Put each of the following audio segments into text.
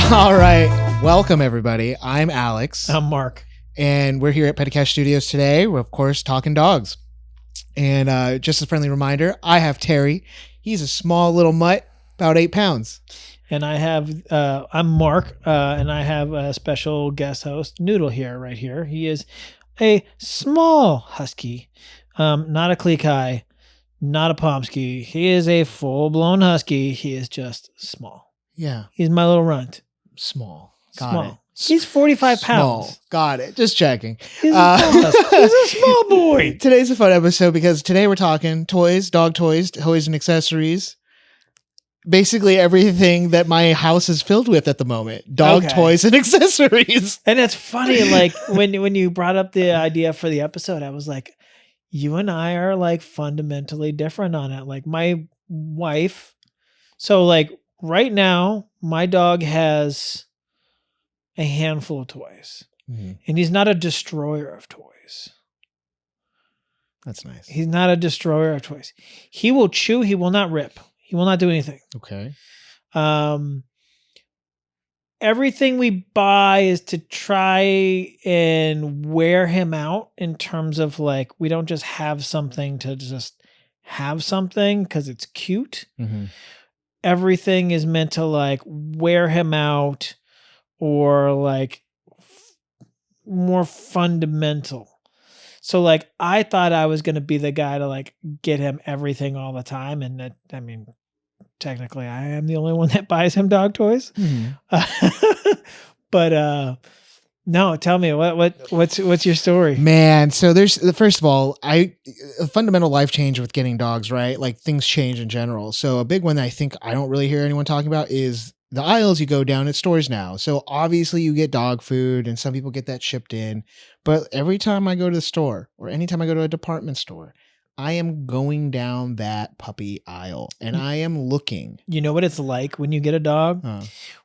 All right. Welcome, everybody. I'm Alex. I'm Mark. And we're here at Petticash Studios today. We're, of course, talking dogs. And just a friendly reminder, I have Terry. He's a small little mutt, about 8 pounds. And I'm Mark, and I have a special guest host, Noodle, right here. He is a small husky, not a Klekai, not a Pomsky. He is a full-blown husky. He is just small. Yeah. He's my little runt. Small. Got Small. it. He's 45 Small. pounds. Got it. Just checking. He's a small boy. Today's a fun episode because today we're talking toys, dog toys, toys and accessories. Basically everything that my house is filled with at the moment. Dog toys and accessories. And it's funny, like when you brought up the idea for the episode, I was like, you and I are like fundamentally different on it. Like my wife. So like right now, my dog has a handful of toys. Mm-hmm. And he's not a destroyer of toys. That's nice. He's not a destroyer of toys. He will chew. He will not rip. He will not do anything. Okay. Everything we buy is to try and wear him out in terms of like, we don't just have something to just have something because it's cute. Mm-hmm. Everything is meant to like wear him out or like more fundamental. So like I thought I was going to be the guy to like get him everything all the time. And that, I mean, technically I am the only one that buys him dog toys. Mm-hmm. But no, tell me what's your story? Man, so first of all, a fundamental life change with getting dogs, right? Like things change in general. So a big one that I think I don't really hear anyone talking about is the aisles you go down at stores now. So obviously you get dog food and some people get that shipped in. But every time I go to the store or anytime I go to a department store, I am going down that puppy aisle and I am looking. You know what it's like when you get a dog?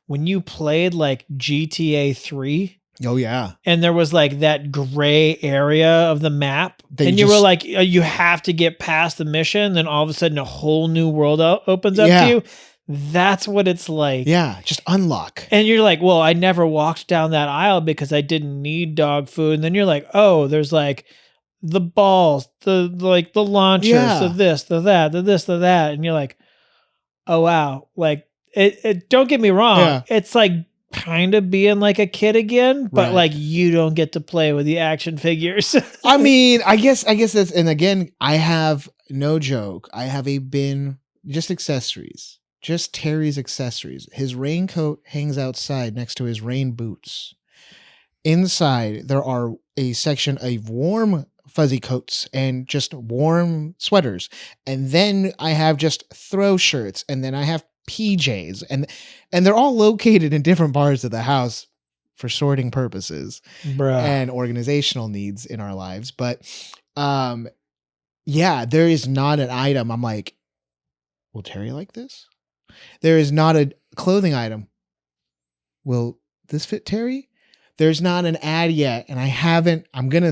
When you played like GTA 3. Oh, yeah. And there was like that gray area of the map. And you were like, you have to get past the mission. Then all of a sudden a whole new world opens up to you. That's what it's like. Yeah, just unlock. And you're like, well, I never walked down that aisle because I didn't need dog food. And then you're like, oh, there's like the balls, the launchers, the this, the that, the this, the that. And you're like, oh, wow. Like, it don't get me wrong. Yeah. It's like kind of being like a kid again, but like you don't get to play with the action figures. I mean, I guess that's, and again, I have no joke. I have a bin, just accessories. Just Terry's accessories. His raincoat hangs outside next to his rain boots. Inside, there are a section of warm fuzzy coats and just warm sweaters. And then I have just throw shirts. And then I have PJs. And they're all located in different parts of the house for sorting purposes and organizational needs in our lives. But yeah, there is not an item I'm like, will Terry like this? There is not a clothing item. Will this fit Terry? There's not an ad yet, and I haven't. I'm gonna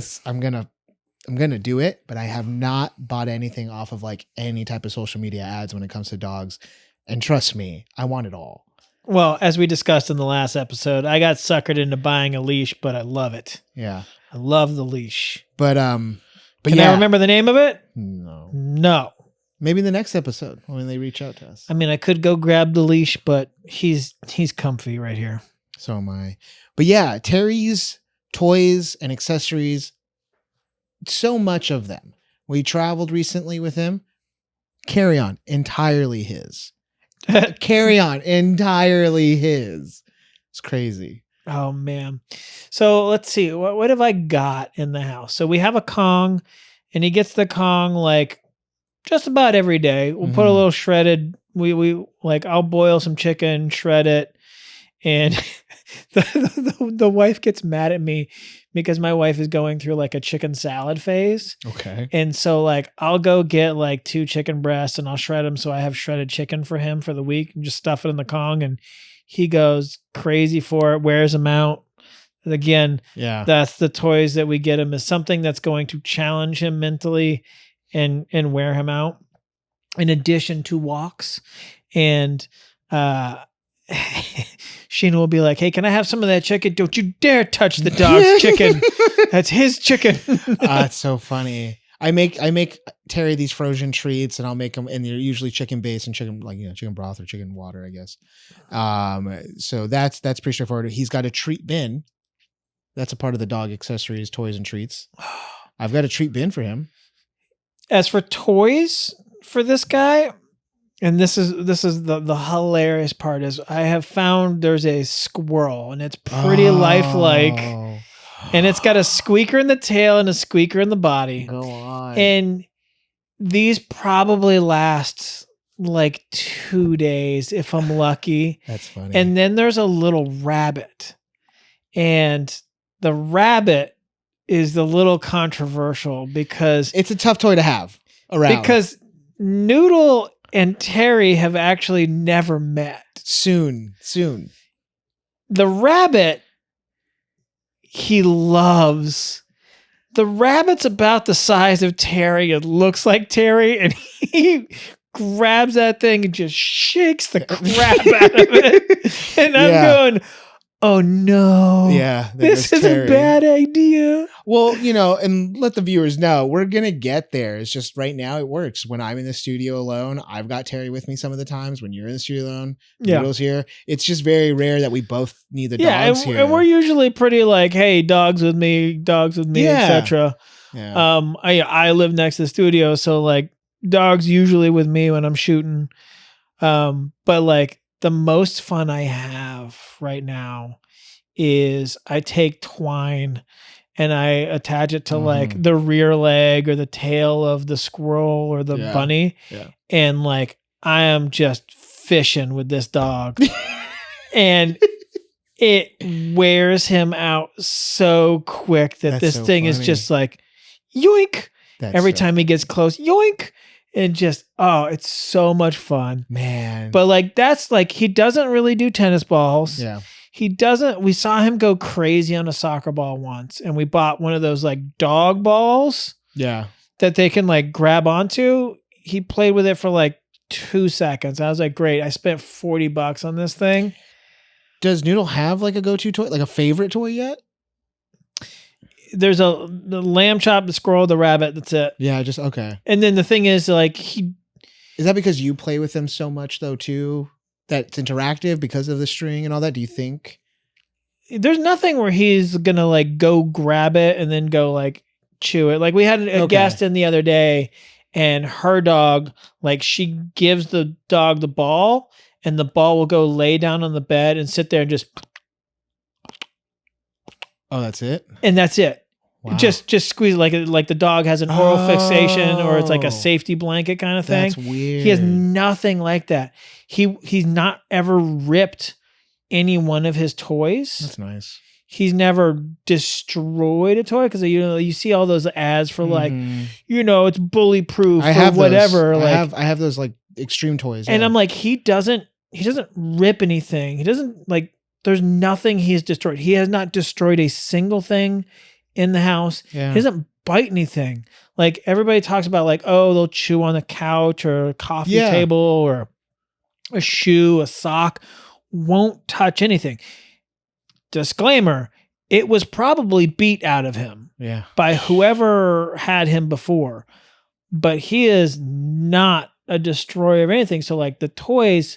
do it, but I have not bought anything off of like any type of social media ads when it comes to dogs. And trust me, I want it all. Well, as we discussed in the last episode, I got suckered into buying a leash, but I love it. Yeah, I love the leash. But Can I remember the name of it? No. Maybe the next episode when they reach out to us. I mean, I could go grab the leash, but he's comfy right here. So am I. But yeah, Terry's toys and accessories, so much of them. We traveled recently with him. Carry on, entirely his. Carry on, entirely his. It's crazy. Oh, man. So let's see. What have I got in the house? So we have a Kong, and he gets the Kong like just about every day. We'll put a little shredded. We like, I'll boil some chicken, shred it. And the wife gets mad at me because my wife is going through like a chicken salad phase. Okay. And so like, I'll go get like 2 chicken breasts and I'll shred them. So I have shredded chicken for him for the week and just stuff it in the Kong. And he goes crazy for it, wears them out. Again, that's the toys that we get him, is something that's going to challenge him mentally and wear him out, in addition to walks. And Sheena will be like, "Hey, can I have some of that chicken? Don't you dare touch the dog's chicken. That's his chicken." It's so funny. I make Terry these frozen treats, and I'll make them, and they're usually chicken based and chicken, like, chicken broth or chicken water, I guess. So that's pretty straightforward. He's got a treat bin. That's a part of the dog accessories, toys, and treats. I've got a treat bin for him. As for toys for this guy, and this is the hilarious part, is I have found there's a squirrel, and it's pretty lifelike, and it's got a squeaker in the tail and a squeaker in the body. Go on. And these probably last like 2 days if I'm lucky. That's funny. And then there's a little rabbit, and the rabbit is the little controversial because it's a tough toy to have around. Because Noodle and Terry have actually never met. Soon. The rabbit, he loves. The rabbit's about the size of Terry. It looks like Terry, and he grabs that thing and just shakes the crap out of it. And I'm going, oh no. Yeah. This is a bad idea. Well, and let the viewers know, we're going to get there. It's just right now it works. When I'm in the studio alone, I've got Terry with me some of the times. When you're in the studio alone, Noodle's here. It's just very rare that we both need the dogs here. And we're usually pretty like, hey, dogs with me, etc. Yeah. I live next to the studio, so like dogs usually with me when I'm shooting. But like the most fun I have right now is I take twine and I attach it to like the rear leg or the tail of the squirrel or the bunny. Yeah. And like, I am just fishing with this dog and it wears him out so quick that this thing is just like, yoink. Every time he gets close, yoink. And just, it's so much fun. Man. But like, that's like, he doesn't really do tennis balls. Yeah. We saw him go crazy on a soccer ball once, and we bought one of those like dog balls. Yeah. That they can like grab onto. He played with it for like 2 seconds. I was like, great. I spent $40 on this thing. Does Noodle have like a go-to toy, like a favorite toy yet? There's the lamb chop, the squirrel, the rabbit. That's it. Yeah, just okay. And then the thing is, like, is that because you play with them so much though too? That's interactive because of the string and all that. Do you think? There's nothing where he's gonna like go grab it and then go like chew it. Like we had a guest in the other day, and her dog, like she gives the dog the ball, and the ball will go lay down on the bed and sit there and just. Oh, that's it? And that's it. Wow. Just squeeze like the dog has an oral fixation, or it's like a safety blanket kind of thing. That's weird. He has nothing like that. He's not ever ripped any one of his toys. That's nice. He's never destroyed a toy because you see all those ads for like it's bully proof or whatever. I have those like extreme toys. And I'm like, he doesn't rip anything. He doesn't like. There's nothing he's destroyed. He has not destroyed a single thing in the house. Yeah. He doesn't bite anything. Like everybody talks about like, oh, they'll chew on the couch or a coffee table or a shoe, a sock. Won't touch anything. Disclaimer, it was probably beat out of him by whoever had him before. But he is not a destroyer of anything. So like the toys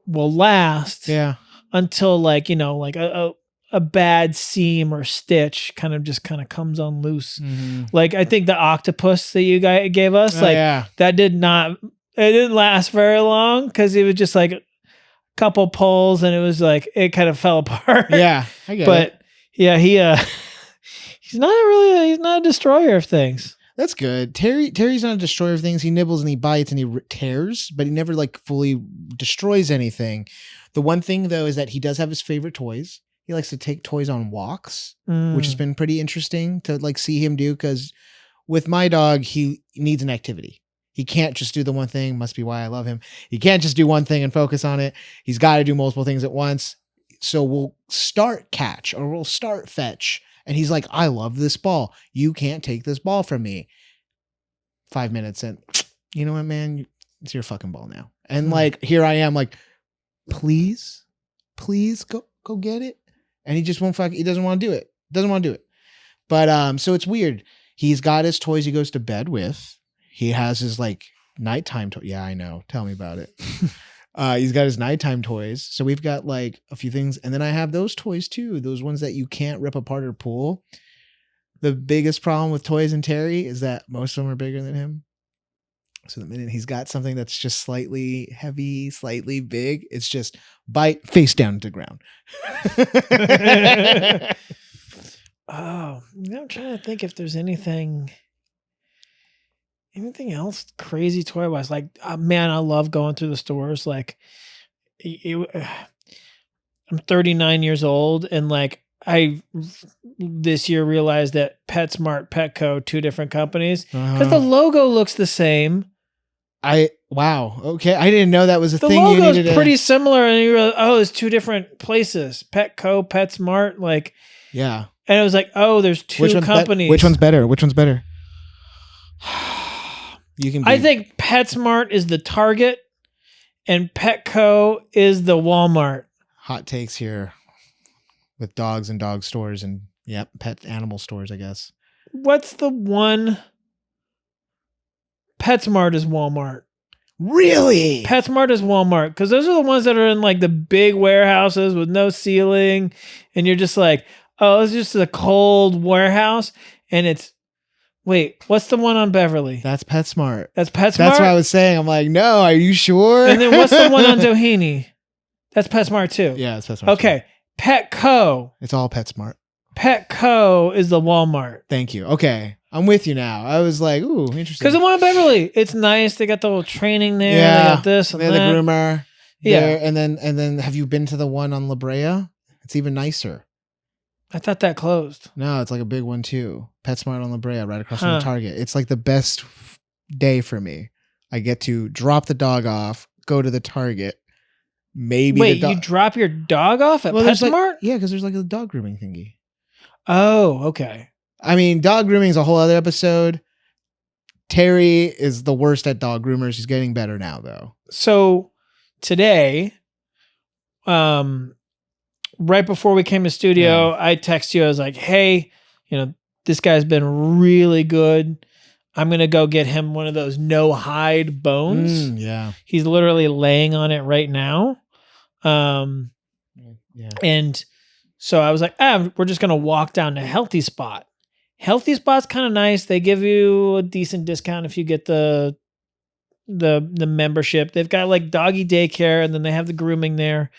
will last. Yeah. Until like, like a bad seam or stitch kind of comes on loose. Mm-hmm. Like I think the octopus that you guys gave us, that didn't last very long because it was just like a couple pulls and it was like, it kind of fell apart. Yeah, I get it. But yeah, he's not a destroyer of things. That's good. Terry's not a destroyer of things. He nibbles and he bites and he tears, but he never like fully destroys anything. The one thing though is that he does have his favorite toys. He likes to take toys on walks, which has been pretty interesting to like see him do. Because with my dog, he needs an activity. He can't just do the one thing. Must be why I love him. He can't just do one thing and focus on it. He's got to do multiple things at once. So we'll start catch or we'll start fetch. And he's like, I love this ball. You can't take this ball from me. 5 minutes and you know what, man? It's your fucking ball now. And like, here I am like, please go get it. And he just won't he doesn't want to do it. But so it's weird. He's got his toys he goes to bed with. He has his like nighttime toy. Yeah, I know. Tell me about it. He's got his nighttime toys. So we've got like a few things. And then I have those toys too. Those ones that you can't rip apart or pull. The biggest problem with toys and Terry is that most of them are bigger than him. So the minute he's got something that's just slightly heavy, slightly big, it's just bite face down to the ground. Oh, I'm trying to think if there's anything else crazy toy wise. Like, man, I love going through the stores. Like, I'm 39 years old, and like I this year realized that PetSmart, Petco, two different companies, because the logo looks the same. Wow. Okay. I didn't know that was a the thing. The logo is pretty similar, and you realize, oh, it's two different places. Petco, PetSmart, like, yeah. And it was like, oh, there's two companies. Which one's better? I think PetSmart is the Target, and Petco is the Walmart. Hot takes here with dogs and dog stores and pet animal stores, I guess. What's the one? PetSmart is Walmart. Really? PetSmart is Walmart, because those are the ones that are in like the big warehouses with no ceiling, and you're just like, oh, it's just a cold warehouse, and it's wait, what's the one on Beverly? That's PetSmart. That's PetSmart? That's what I was saying. I'm like, no, are you sure? And then what's the one on Doheny? That's PetSmart too. Yeah, it's PetSmart. Okay, too. Petco. It's all PetSmart. Petco is the Walmart. Thank you. Okay, I'm with you now. I was like, ooh, interesting. Because the one on Beverly, it's nice. They got the little training there. Yeah, they got this and they have that. the groomer. Yeah, there. And then have you been to the one on La Brea? It's even nicer. I thought that closed. No, it's like a big one too. PetSmart on La Brea, right across from the Target. It's like the best day for me. I get to drop the dog off, go to the Target. Maybe you drop your dog off at PetSmart? Like, yeah, because there's like a dog grooming thingy. Oh, okay. I mean, dog grooming is a whole other episode. Terry is the worst at dog groomers. He's getting better now, though. So today, right before we came to studio, I text you. I was like, hey, this guy's been really good. I'm going to go get him one of those no hide bones. Yeah. He's literally laying on it right now. And so I was like, we're just going to walk down to Healthy Spot. Healthy Spot's kind of nice. They give you a decent discount if you get the membership. They've got like doggy daycare, and then they have the grooming there.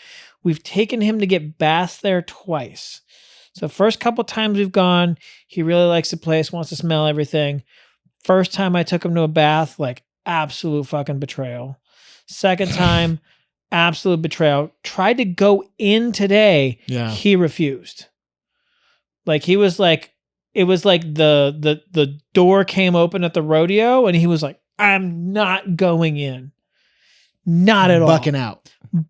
We've taken him to get baths there twice. So first couple times we've gone, he really likes the place, wants to smell everything. First time I took him to a bath, like absolute fucking betrayal. Second time, absolute betrayal. Tried to go in today. Yeah. He refused. Like he was like, it was like the door came open at the rodeo, and he was like, I'm not going in. Not at all.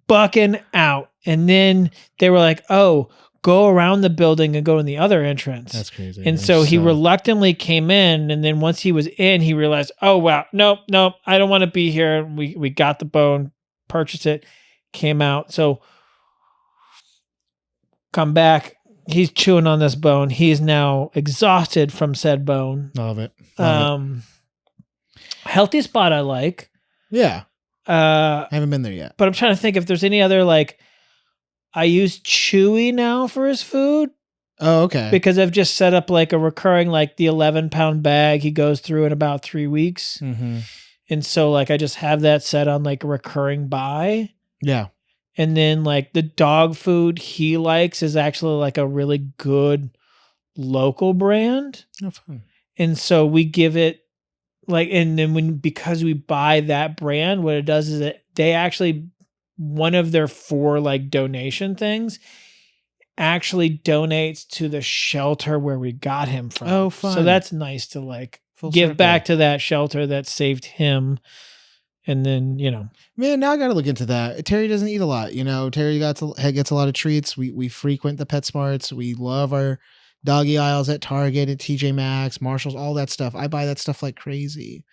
Bucking out. And then they were like, oh, go around the building and go in the other entrance. That's crazy. And so he reluctantly came in. And then once he was in, he realized, oh, wow, nope, I don't want to be here. We got the bone, purchased it, came out. So come back. He's chewing on this bone. He's now exhausted from said bone. Love it. Healthy Spot I like. Yeah. I haven't been there yet. But I'm trying to think if there's any other, like, I use Chewy now for his food. Oh, okay. Because I've just set up like a recurring, like the 11-pound bag he goes through in about 3 weeks. Mm-hmm. And so like I just have that set on like a recurring buy. Yeah. And then like the dog food he likes is actually like a really good local brand. Oh, fun. And so we give it like, and then because we buy that brand, what it does is that they actually, one of their 4 like donation things actually donates to the shelter where we got him from. Oh, fun. So that's nice to like Full give circle. back to that shelter that saved him. And then, man, now I got to look into that. Terry doesn't eat a lot. Terry gets a lot of treats. We frequent the PetSmarts. We love our doggy aisles at Target, at TJ Maxx, Marshalls, all that stuff. I buy that stuff like crazy.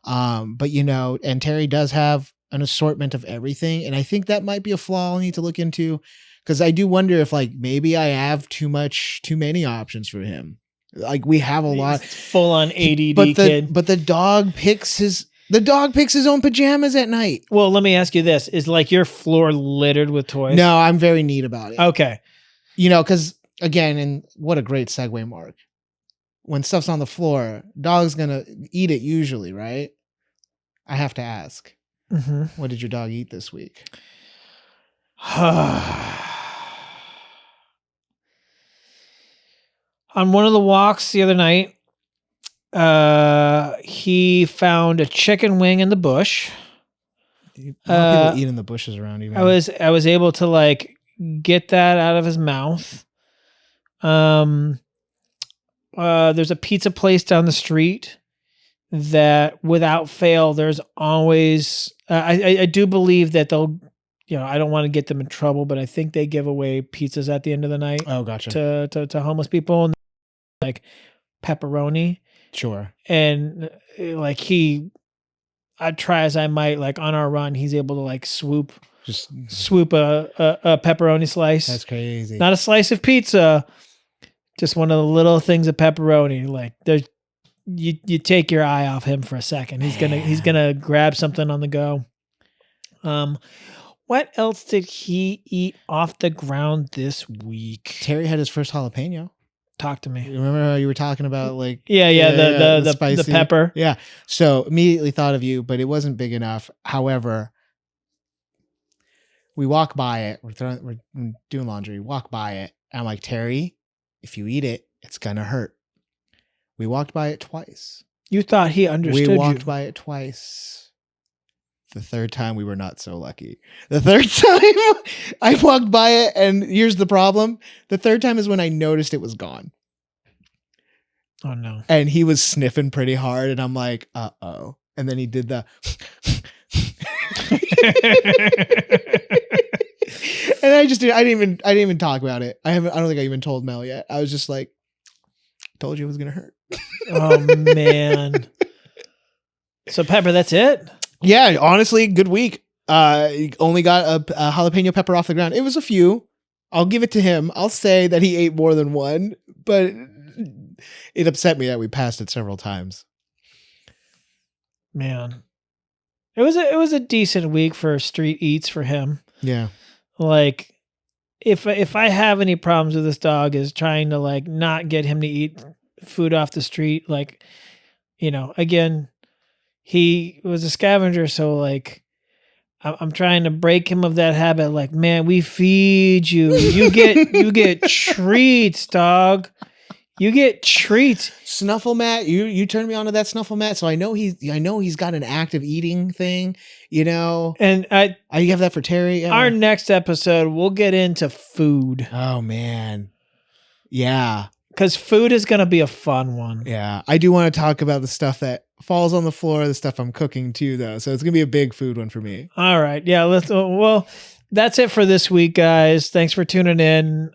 But and Terry does have an assortment of everything. And I think that might be a flaw I'll need to look into, because I do wonder if like maybe I have too many options for him. Like we have a lot. Full on ADD but kid. But the dog picks his own pajamas at night. Well, let me ask you this. Is like your floor littered with toys? No, I'm very neat about it. Okay. Because again, and what a great segue, Mark. When stuff's on the floor, dog's gonna eat it usually, right? I have to ask. Mm-hmm. What did your dog eat this week? On one of the walks the other night, he found a chicken wing in the bush. A lot of people eat in the bushes around you. Man. I was able to like get that out of his mouth. There's a pizza place down the street that without fail, there's always, I do believe that they'll, I don't want to get them in trouble, but I think they give away pizzas at the end of the night. Oh, gotcha. To homeless people, and like pepperoni. Sure. And like I'd try as I might, like on our run, he's able to like swoop a pepperoni slice. That's crazy. Not a slice of pizza, just one of the little things of pepperoni. Like there's, you take your eye off him for a second. He's gonna grab something on the go. What else did he eat off the ground this week? Terry had his first jalapeno. Talk to me. Remember how you were talking about like the pepper. Yeah. So immediately thought of you, but it wasn't big enough. However, we walk by it. We're doing laundry. Walk by it. I'm like, Terry, if you eat it, it's gonna hurt. We walked by it twice. You thought he understood you. We walked by it twice. The third time we were not so lucky. The third time I walked by it, and here's the problem. The third time is when I noticed it was gone. Oh no. And he was sniffing pretty hard, and I'm like, uh-oh. And then he did the and I didn't even talk about it. I don't think I even told Mel yet. I was just like, told you it was gonna hurt. Oh man. So Pepper, that's it? Yeah, honestly, good week. Only got a jalapeno pepper off the ground. It was a few. I'll give it to him. I'll say that he ate more than one, but it upset me that we passed it several times. Man. It was a decent week for street eats for him. Yeah. Like if I have any problems with this dog is trying to like not get him to eat food off the street, like, again, he was a scavenger, so like I'm trying to break him of that habit. Like, man, we feed you. You get treats, dog. You get treats. Snuffle mat. You turned me on to that snuffle mat, so I know he's got an active eating thing. And I have that for Terry. Our next episode, we'll get into food. Oh man, yeah. Because food is going to be a fun one. Yeah, I do want to talk about the stuff that falls on the floor, the stuff I'm cooking too, though. So it's going to be a big food one for me. All right. Yeah. Well, that's it for this week, guys. Thanks for tuning in.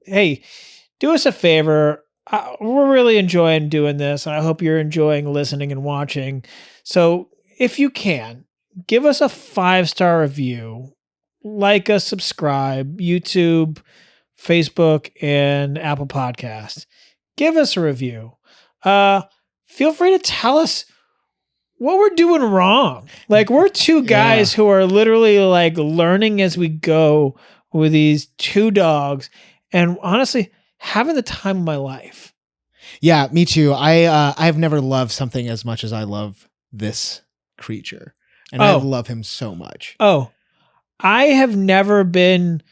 Hey, do us a favor. We're really enjoying doing this. I hope you're enjoying listening and watching. So if you can, give us a 5-star review, like us, subscribe, YouTube, Facebook, and Apple Podcasts. Give us a review. Feel free to tell us what we're doing wrong. Like, we're two guys who are literally like learning as we go with these 2 dogs, and honestly, having the time of my life. Yeah, me too. I've never loved something as much as I love this creature, and I love him so much. Oh, I have never been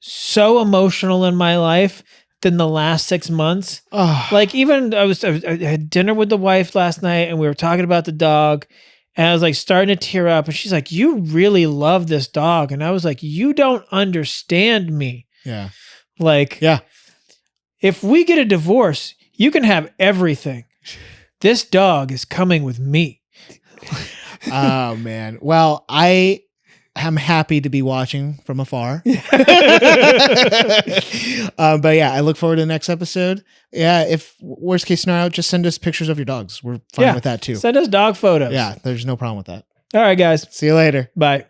so emotional in my life than the last 6 months. Oh. Like, even I had dinner with the wife last night, and we were talking about the dog, and I was like starting to tear up, and she's like, "You really love this dog," and I was like, "You don't understand me." Yeah. Like, yeah. If we get a divorce, you can have everything. This dog is coming with me. Oh man. Well, I am happy to be watching from afar. But yeah, I look forward to the next episode. Yeah, if worst case scenario, just send us pictures of your dogs. We're fine with that too. Send us dog photos. Yeah, there's no problem with that. All right, guys. See you later. Bye.